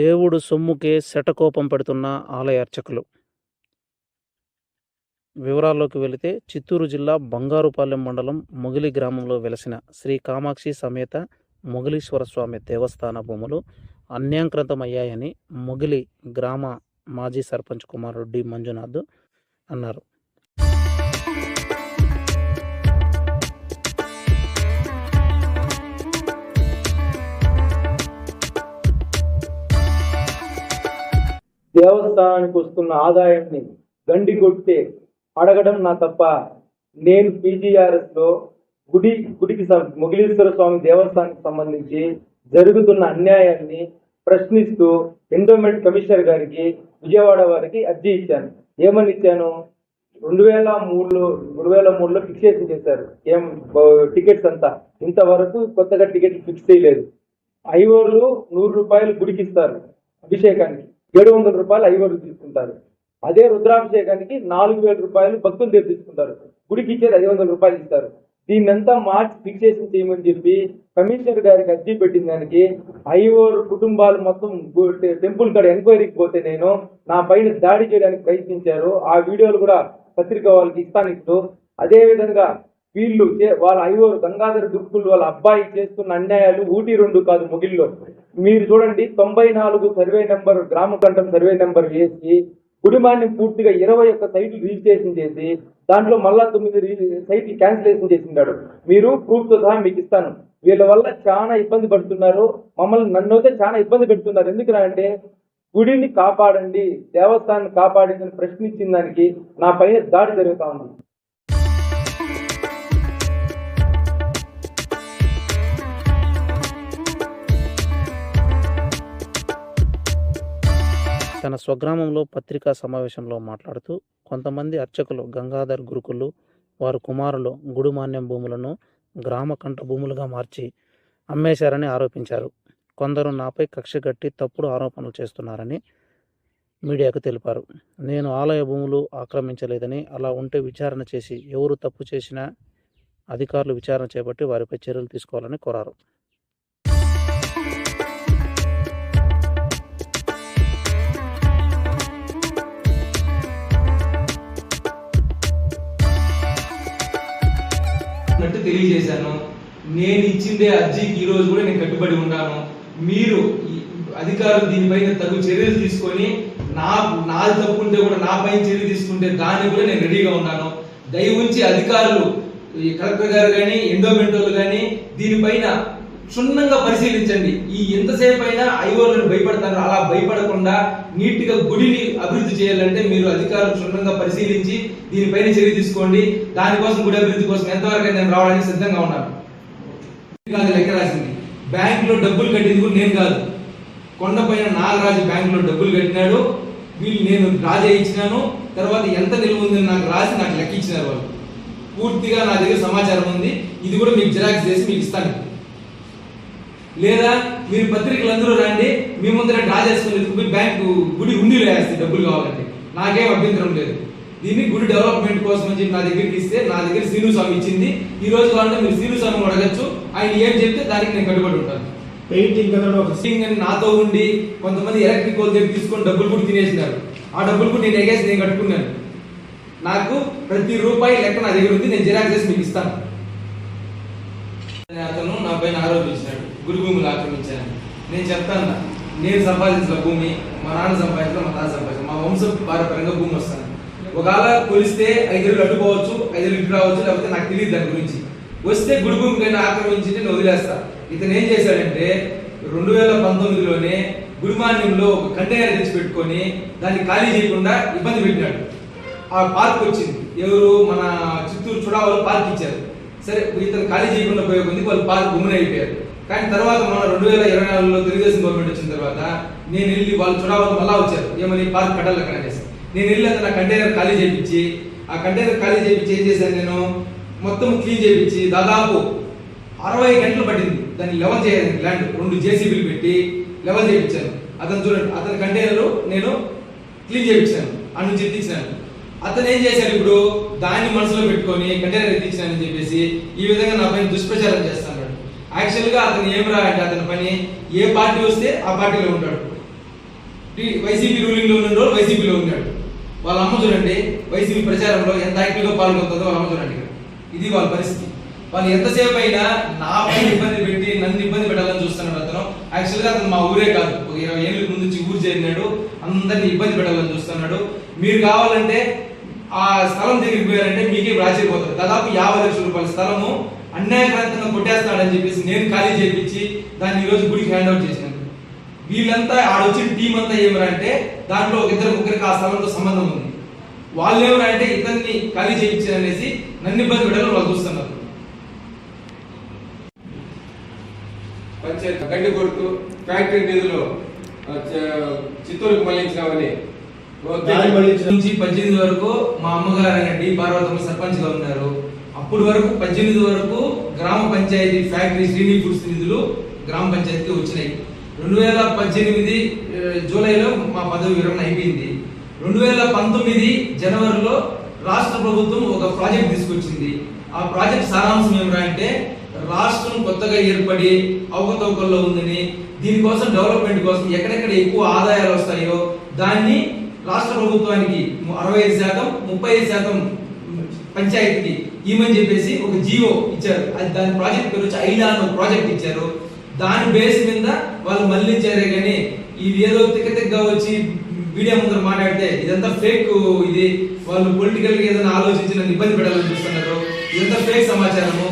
దేవుడు సొమ్ముకే శటకోపం పెడుతున్న ఆలయ అర్చకులు. వివరాల్లోకి వెళితే చిత్తూరు జిల్లా బంగారుపాలెం మండలం మొగిలి గ్రామంలో వెలసిన శ్రీ కామాక్షి సమేత మొగిలీశ్వర స్వామి దేవస్థాన భూములు అన్యాక్రాంతమయ్యాయని మొగిలి గ్రామ మాజీ సర్పంచ్ కుమారుడు డి మంజునాథ్ అన్నారు. దేవస్థానానికి వస్తున్న ఆదాయాన్ని గండి కొట్టే అడగడం నా తప్ప. నేను పీజీఆర్ఎస్ లో గుడికి మొగిలీశ్వర స్వామి దేవస్థానానికి సంబంధించి జరుగుతున్న అన్యాయాన్ని ప్రశ్నిస్తూ ఎండోమెంట్ కమిషనర్ గారికి విజయవాడ వారికి అర్జీ ఇచ్చాను. ఏమని ఇచ్చాను? 2003లో ఫిక్సేషన్ చేశారు టికెట్స్ అంతా. ఇంతవరకు కొత్తగా టికెట్లు ఫిక్స్ చేయలేదు. ఐవర్లు 100 రూపాయలు గుడికి ఇస్తారు, అభిషేకానికి 700 రూపాయలు ఐవర్లు తీసుకుంటారు. అదే రుద్రాభిషేకానికి 4000 రూపాయలు భక్తుల దగ్గర తీసుకుంటారు. గుడికి ఇచ్చేది 500 రూపాయలు ఇస్తారు. దీన్నంతా మార్చి ఫిక్సేషన్ చేయమని చెప్పి కమిషనర్ గారికి అర్జీ పెట్టిన దానికి ఐవర్ కుటుంబాలు మొత్తం టెంపుల్ కాడ ఎంక్వైరీకి పోతే నేను నా పైన దాడి చేయడానికి ప్రయత్నించారు. ఆ వీడియోలు కూడా పత్రిక వాళ్ళకి ఇస్తాను. అదే విధంగా వీళ్ళు వాళ్ళ ఐవర్ గంగాధర దుర్గులు వాళ్ళ అబ్బాయి చేస్తున్న అన్యాయాలు 1-2 కాదు. మొగిల్లో మీరు చూడండి, 94 సర్వే నెంబర్ గ్రామ కంఠం సర్వే నెంబర్ వేసి గుడిమాన్ని పూర్తిగా 21 సైట్లు రిజిస్ట్రేషన్ చేసి దాంట్లో మళ్ళా 9 సైట్లు క్యాన్సిలేషన్ చేసిండాడు. మీరు ప్రూఫ్తో సహా మీకు ఇస్తాను. వీళ్ళ వల్ల చాలా ఇబ్బంది పడుతున్నారు. నన్ను అయితే చాలా ఇబ్బంది పెడుతున్నారు. ఎందుకురా అంటే గుడిని కాపాడండి, దేవస్థానాన్ని కాపాడండి అని ప్రశ్నించిన దానికి నా పైన దాడి జరుగుతా ఉంది. తన స్వగ్రామంలో పత్రికా సమావేశంలో మాట్లాడుతూ కొంతమంది అర్చకులు గంగాధర్ గురుకులు వారి కుమారులు గుడిమాన్యం భూములను గ్రామ కంట భూములుగా మార్చి అమ్మేశారని ఆరోపించారు. కొందరు నాపై కక్ష కట్టి తప్పుడు ఆరోపణలు చేస్తున్నారని మీడియాకు తెలిపారు. నేను ఆలయ భూములు ఆక్రమించలేదని, అలా ఉంటే విచారణ చేసి ఎవరు తప్పు చేసినా అధికారులు విచారణ చేపట్టి వారిపై చర్యలు తీసుకోవాలని కోరారు. తెలియజేశాను. నేను ఇచ్చిందే అర్జీకి ఈ రోజు కూడా నేను కట్టుబడి ఉన్నాను. మీరు అధికారులు దీనిపైన తగు చర్యలు తీసుకొని నాది తప్పుంటే కూడా నా పైన చర్య తీసుకుంటే దాన్ని కూడా నేను రెడీగా ఉన్నాను. దయ ఉంచి అధికారులు కలెక్టర్ గారు కానీ ఎండోమెంట్ వాళ్ళు కానీ దీనిపైన క్షుణ్ణంగా పరిశీలించండి. ఈ ఎంతసేపు అయినా ఐవర్లను భయపడతారు, అలా భయపడకుండా నీట్ గా గుడిని అభివృద్ధి చేయాలంటే మీరు అధికారులు క్షుణ్ణంగా పరిశీలించి దీనిపైన చర్య తీసుకోండి. దానికోసం గుడి అభివృద్ధి కోసం ఎంతవరకు నేను రావడానికి సిద్ధంగా ఉన్నాను. లెక్క రాసింది, బ్యాంక్ లో డబ్బులు కట్టింది కూడా నేను కాదు, కొండపైన నాగరాజు బ్యాంక్ లో డబ్బులు కట్టినాడు. వీళ్ళు నేను రాజే ఇచ్చినాను. తర్వాత ఎంత నిలువ ఉందని నాకు రాసి నాకు లెక్క ఇచ్చినారు వాళ్ళు. పూర్తిగా నా దగ్గర సమాచారం ఉంది. ఇది కూడా మీకు జిరాక్స్ చేసి మీకు ఇస్తాను. లేదా మీరు పత్రికలు అందరూ రండి, మీ ముందర డ్రా చేసుకుని బ్యాంకు గుడి ఉండిలో వేస్తే డబ్బులు కావాలంటే నాకేం అభ్యంతరం లేదు. దీన్ని గుడి డెవలప్మెంట్ కోసం అని చెప్పి నా దగ్గరికి ఇస్తే నా దగ్గర శ్రీనుస్వామి ఇచ్చింది. ఈ రోజు కావాలంటే మీరు శ్రీనుస్వామి అడగచ్చు. ఆయన ఏం చెప్తే దానికి నేను కట్టుబడి ఉంటాను. పెయింటింగ్ అని నాతో ఉండి కొంతమంది ఎలక్ట్రిక్ వాళ్ళ దగ్గర తీసుకొని డబ్బులు కూడా తినేసినారు. ఆ డబ్బులు కూడా నేను ఎగేసి నేను కట్టుకున్నాను. నాకు ప్రతి రూపాయి లెక్క నా దగ్గర ఉంది. నేను జిరాక్స్ చేసి మీకు ఇస్తాను. అతను నా పైన ఆరోపించినాడు గుడి భూములు ఆక్రమించాను. నేను చెప్తాను, నేను సంపాదించిన భూమి మా నాన్న సంపాదించిన, మా తాత సంపాదించిన, మా వంశ పారపరంగా భూమి వస్తాను. ఒకవేళ కొలిస్తే 5 ఏళ్ళు అడ్డుకోవచ్చు, 5 ఏళ్ళు ఇటు రావచ్చు, లేకపోతే నాకు తెలియదు దాని గురించి. వస్తే గుడి భూమి కైనా ఆక్రమించి నేను వదిలేస్తా. ఇతను ఏం చేశాడంటే 2019లోనే గుడిమాన్యంలో ఒక కంటైనర్ తెచ్చి పెట్టుకొని దాన్ని ఖాళీ చేయకుండా ఇబ్బంది పెట్టినాడు. ఆ పార్క్ వచ్చింది, ఎవరు మన చిత్తూరు చుడావాళ్ళు పార్క్ ఇచ్చారు. సరే, ఇతను ఖాళీ చేయకుండా పోయే కొద్ది వాళ్ళు పార్క్ గుమ్మని అయిపోయారు. కానీ తర్వాత మన 2024లో తెలుగుదేశం గవర్నమెంట్ వచ్చిన తర్వాత నేను వెళ్ళి వాళ్ళు చుడావాళ్ళు మళ్ళా వచ్చారు, ఏమని పార్క్ కట్టాలి అక్కడ అనేసి. నేను వెళ్ళి అతను ఆ కంటైనర్ ఖాళీ చేయించి ఏం చేశాను, నేను మొత్తం క్లీన్ చేయించి దాదాపు 60 గంటలు పట్టింది దాన్ని లెవెల్ చేయాలి. ల్యాండ్ 2 జేసీబీలు పెట్టి లెవెల్ చేయించాను. అతను చూడండి, అతని కంటైనర్ నేను క్లీన్ చేయించాను, అటు నుంచి ఎత్తించాను. అతను ఏం చేశాడు, ఇప్పుడు దాన్ని మనసులో పెట్టుకొని కంటైనర్ ఎత్తించానని చెప్పేసి ఈ విధంగా నా పైన దుష్ప్రచారం చేస్తాడు. యాక్చువల్ గా అతను ఏమిరా అంటే అతని పని ఏ పార్టీ వస్తే ఆ పార్టీలో ఉంటాడు. వైసీపీ రూలింగ్ లో ఉన్న రోజు వైసీపీలో ఉన్నాడు. వాళ్ళ అమ్మ చూడండి వైసీపీ ప్రచారంలో ఎంత యాక్టివ్ గా పాల్గొతుందో వాళ్ళ అమ్మ చూడండి. ఇది వాళ్ళ పరిస్థితి. వాళ్ళు ఎంతసేపు అయినా నా పైన ఇబ్బంది పెట్టి నన్ను ఇబ్బంది పెట్టాలని చూస్తున్నాడు అతను. యాక్చువల్ గా అతను మా ఊరే కాదు, ఒక 20 ఏళ్ళ ముందు నుంచి ఊరు చేరినాడు, అందరిని ఇబ్బంది పెట్టాలని చూస్తున్నాడు. మీరు కావాలంటే ఆ స్థలం దగ్గరికి పోయారంటే మీకే రాచిపోతారు. దాదాపు 50 లక్షల రూపాయల స్థలము అన్యాయకరంగా కొట్టేస్తాడని చెప్పేసి నేను ఖాళీ చేయించి దాన్ని ఈ రోజు గుడికి హ్యాండ్ అవుట్ చేసినాను. వీళ్ళంతా ఆడొచ్చిన టీం అంతా ఏమరా అంటే దాంట్లో ఒక 2-3 ఆ స్థలంతో సంబంధం ఉంది. వాళ్ళు ఏమరా అంటే ఇతన్ని ఖాళీ చేయించారనేసి నన్ను ఇబ్బంది పెట్టాలని వాళ్ళు చూస్తున్నారు. పంచాయతీ గడ్డి కొడుతూ ఫ్యాక్టరీ నిధులు చిత్తూరుకు మళ్లించినామని నుంచి 18 వరకు మా అమ్మగారు డి పార్వతమ్మ సర్పంచ్ గా ఉన్నారు. అప్పుడు వరకు 18 వరకు గ్రామ పంచాయతీ ఫ్యాక్టరీ శ్రీని ఫుడ్స్ నిధులు గ్రామ పంచాయతీకి వచ్చినాయి. 2018 జూలైలో మా పదవి విరమణ అయిపోయింది. 2019 జనవరిలో రాష్ట్ర ప్రభుత్వం ఒక ప్రాజెక్ట్ తీసుకొచ్చింది. ఆ ప్రాజెక్ట్ సారాంశం ఏమిరా అంటే రాష్ట్రం కొత్తగా ఏర్పడి అవకతవకల్లో ఉందని, దీనికోసం డెవలప్మెంట్ కోసం ఎక్కడెక్కడ ఎక్కువ ఆదాయాలు వస్తాయో దాన్ని రాష్ట్ర ప్రభుత్వానికి 65%, 35% పంచాయతీకి ఇమని చెప్పేసి ఒక జీవో ఇచ్చారు. అది దాని ప్రాజెక్ట్ పేరు వచ్చి ఐలా అనే ప్రాజెక్ట్ ఇచ్చారు. దాని బేస్ మీద వాళ్ళు మళ్ళించారే కానీ ఇది ఏదో తిక్కగా వచ్చి మీడియా ముందర మాట్లాడితే ఇదంతా ఫేక్. ఇది వాళ్ళు పొలిటికల్ గా ఏదైనా ఆలోచించి నన్ను ఇబ్బంది పెట్టాలని చూస్తున్నారు. ఇదంతా ఫేక్ సమాచారము.